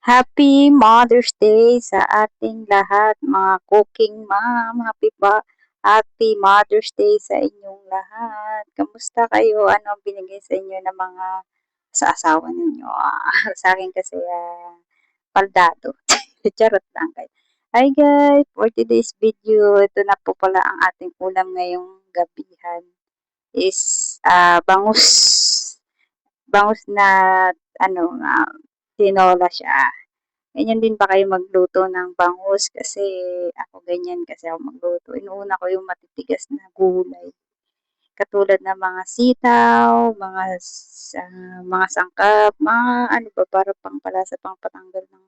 Happy Mother's Day sa ating lahat, mga cooking mom. Happy Mother's Day sa inyong lahat. Kamusta kayo? Ano ang binigay sa inyo ng mga sa asawa ninyo? Sa akin kasi paldado. Charot lang guys. Hi guys, for today's video, ito na po pala ang ating ulam ngayong gabihan is bangus. Bangus na ano, tinola siya. Ganyan din ba kayo magluto ng bangus? Kasi ako ganyan kasi ako magluto. Inuuna ko yung matitigas na gulay. Katulad ng mga sitaw, mga sangkap, mga ano ba, para pangpalasa, pangpatanggal ng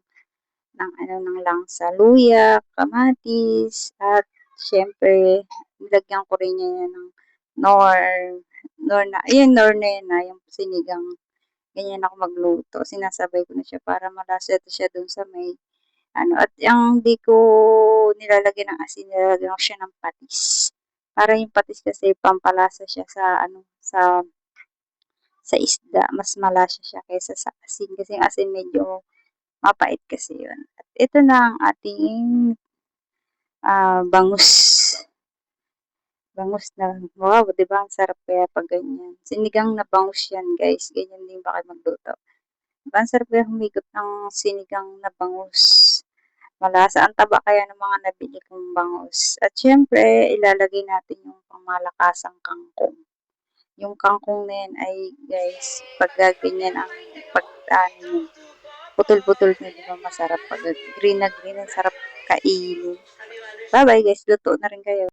langsa, luya, kamatis, at syempre, nilagyan ko rin niya ng nor, nor na yun yung sinigang. Ganyan ako magluto. Sinasabay ko na siya para malasa siya dun sa may ano. At ang di ko nilalagyan ng asin, nilalagyan ko siya ng patis. Para yung patis kasi pampalasa siya sa isda. Mas malasa siya kaysa sa asin. Kasi yung asin medyo mapait kasi yun. At ito na ang ating bangus. Bangus na, wow, di ba? Ang sarap kaya pag ganyan. Sinigang na bangus yan, guys. Ganyan din ba kayo magluto? Ang sarap kaya humigop ng sinigang na bangus. Malasa ang taba kaya ng mga nabili kong bangus. At syempre, ilalagay natin yung pangmalakasang kangkong. Yung kangkong na yan ay, guys, pag ganyan ang pag putol-putol na, di ba masarap pag green na green, ang sarap kainin. Bye-bye guys, luto na rin kayo.